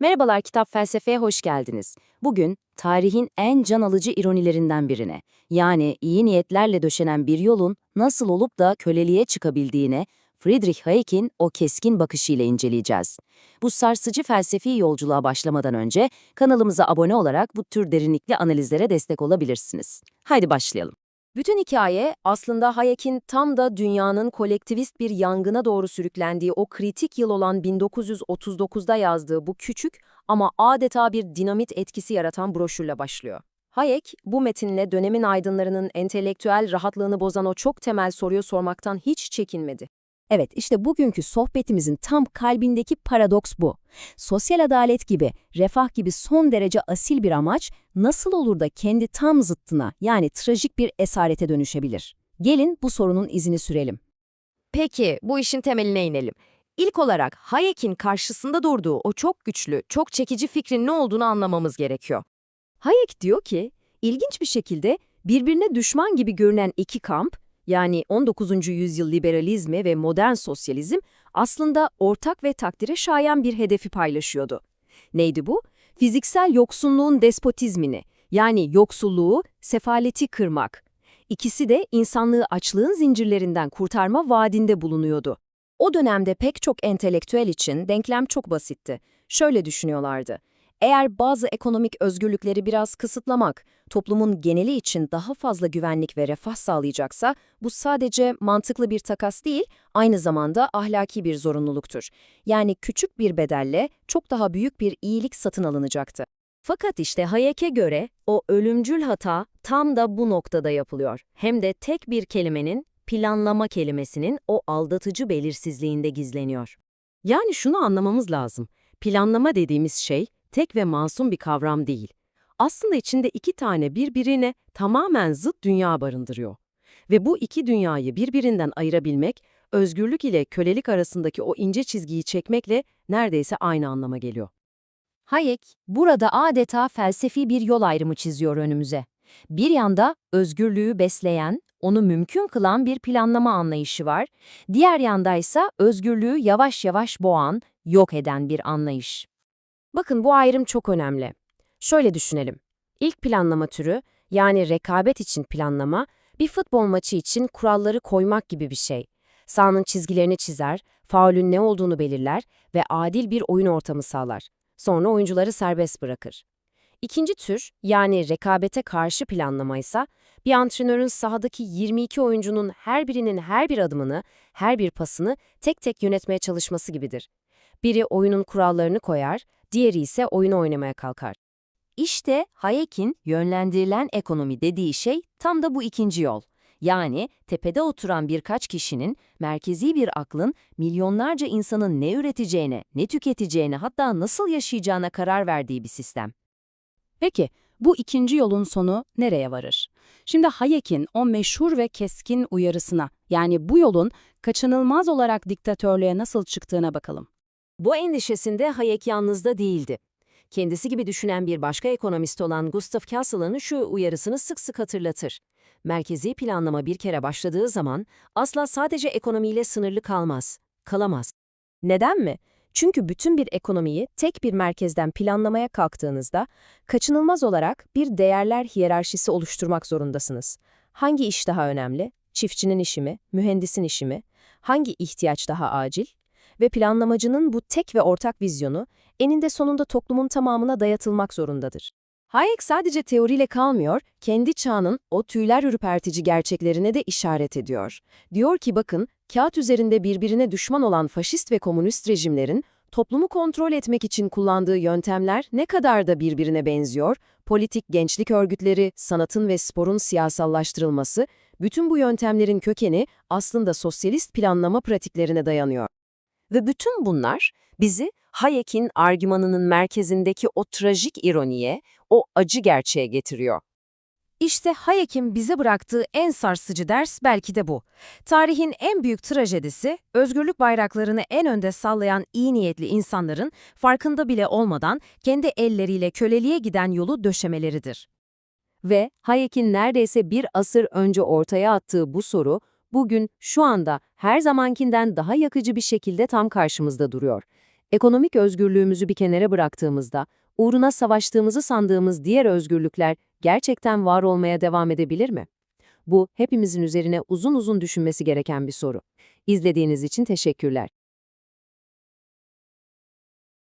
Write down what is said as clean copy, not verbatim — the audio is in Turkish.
Merhabalar, Kitap Felsefe'ye hoş geldiniz. Bugün tarihin en can alıcı ironilerinden birine, yani iyi niyetlerle döşenen bir yolun nasıl olup da köleliğe çıkabildiğine Friedrich Hayek'in o keskin bakışıyla inceleyeceğiz. Bu sarsıcı felsefi yolculuğa başlamadan önce kanalımıza abone olarak bu tür derinlikli analizlere destek olabilirsiniz. Haydi başlayalım. Bütün hikaye aslında Hayek'in tam da dünyanın kolektivist bir yangına doğru sürüklendiği o kritik yıl olan 1939'da yazdığı bu küçük ama adeta bir dinamit etkisi yaratan broşürle başlıyor. Hayek, bu metinle dönemin aydınlarının entelektüel rahatlığını bozan o çok temel soruyu sormaktan hiç çekinmedi. Evet, işte bugünkü sohbetimizin tam kalbindeki paradoks bu. Sosyal adalet gibi, refah gibi son derece asil bir amaç nasıl olur da kendi tam zıttına, yani trajik bir esarete dönüşebilir? Gelin bu sorunun izini sürelim. Peki, bu işin temeline inelim. İlk olarak Hayek'in karşısında durduğu o çok güçlü, çok çekici fikrin ne olduğunu anlamamız gerekiyor. Hayek diyor ki, ilginç bir şekilde birbirine düşman gibi görünen iki kamp, yani 19. yüzyıl liberalizmi ve modern sosyalizm aslında ortak ve takdire şayan bir hedefi paylaşıyordu. Neydi bu? Fiziksel yoksunluğun despotizmini, yani yoksulluğu, sefaleti kırmak. İkisi de insanlığı açlığın zincirlerinden kurtarma vaadinde bulunuyordu. O dönemde pek çok entelektüel için denklem çok basitti. Şöyle düşünüyorlardı. Eğer bazı ekonomik özgürlükleri biraz kısıtlamak, toplumun geneli için daha fazla güvenlik ve refah sağlayacaksa, bu sadece mantıklı bir takas değil, aynı zamanda ahlaki bir zorunluluktur. Yani küçük bir bedelle çok daha büyük bir iyilik satın alınacaktı. Fakat işte Hayek'e göre o ölümcül hata tam da bu noktada yapılıyor. Hem de tek bir kelimenin, planlama kelimesinin o aldatıcı belirsizliğinde gizleniyor. Yani şunu anlamamız lazım. Planlama dediğimiz şey, tek ve masum bir kavram değil. Aslında içinde iki tane birbirine tamamen zıt dünya barındırıyor. Ve bu iki dünyayı birbirinden ayırabilmek, özgürlük ile kölelik arasındaki o ince çizgiyi çekmekle neredeyse aynı anlama geliyor. Hayek, burada adeta felsefi bir yol ayrımı çiziyor önümüze. Bir yanda özgürlüğü besleyen, onu mümkün kılan bir planlama anlayışı var, diğer yanda ise özgürlüğü yavaş yavaş boğan, yok eden bir anlayış. Bakın bu ayrım çok önemli. Şöyle düşünelim. İlk planlama türü, yani rekabet için planlama, bir futbol maçı için kuralları koymak gibi bir şey. Sahanın çizgilerini çizer, faulün ne olduğunu belirler ve adil bir oyun ortamı sağlar. Sonra oyuncuları serbest bırakır. İkinci tür, yani rekabete karşı planlama ise, bir antrenörün sahadaki 22 oyuncunun her birinin her bir adımını, her bir pasını tek tek yönetmeye çalışması gibidir. Biri oyunun kurallarını koyar, diğeri ise oyunu oynamaya kalkar. İşte Hayek'in yönlendirilen ekonomi dediği şey tam da bu ikinci yol. Yani tepede oturan birkaç kişinin, merkezi bir aklın milyonlarca insanın ne üreteceğine, ne tüketeceğine, hatta nasıl yaşayacağına karar verdiği bir sistem. Peki, bu ikinci yolun sonu nereye varır? Şimdi Hayek'in o meşhur ve keskin uyarısına, yani bu yolun kaçınılmaz olarak diktatörlüğe nasıl çıktığına bakalım. Bu endişesinde Hayek yalnız da değildi. Kendisi gibi düşünen bir başka ekonomist olan Gustav Castellan'ın şu uyarısını sık sık hatırlatır. Merkezi planlama bir kere başladığı zaman asla sadece ekonomiyle sınırlı kalamaz. Neden mi? Çünkü bütün bir ekonomiyi tek bir merkezden planlamaya kalktığınızda kaçınılmaz olarak bir değerler hiyerarşisi oluşturmak zorundasınız. Hangi iş daha önemli? Çiftçinin işi mi? Mühendisin işi mi? Hangi ihtiyaç daha acil? Ve planlamacının bu tek ve ortak vizyonu eninde sonunda toplumun tamamına dayatılmak zorundadır. Hayek sadece teoriyle kalmıyor, kendi çağının o tüyler ürpertici gerçeklerine de işaret ediyor. Diyor ki bakın, kağıt üzerinde birbirine düşman olan faşist ve komünist rejimlerin toplumu kontrol etmek için kullandığı yöntemler ne kadar da birbirine benziyor, politik gençlik örgütleri, sanatın ve sporun siyasallaştırılması, bütün bu yöntemlerin kökeni aslında sosyalist planlama pratiklerine dayanıyor. Ve bütün bunlar bizi Hayek'in argümanının merkezindeki o trajik ironiye, o acı gerçeğe getiriyor. İşte Hayek'in bize bıraktığı en sarsıcı ders belki de bu. Tarihin en büyük trajedisi, özgürlük bayraklarını en önde sallayan iyi niyetli insanların farkında bile olmadan kendi elleriyle köleliğe giden yolu döşemeleridir. Ve Hayek'in neredeyse bir asır önce ortaya attığı bu soru, bugün şu anda her zamankinden daha yakıcı bir şekilde tam karşımızda duruyor. Ekonomik özgürlüğümüzü bir kenara bıraktığımızda, uğruna savaştığımızı sandığımız diğer özgürlükler gerçekten var olmaya devam edebilir mi? Bu, hepimizin üzerine uzun uzun düşünmesi gereken bir soru. İzlediğiniz için teşekkürler.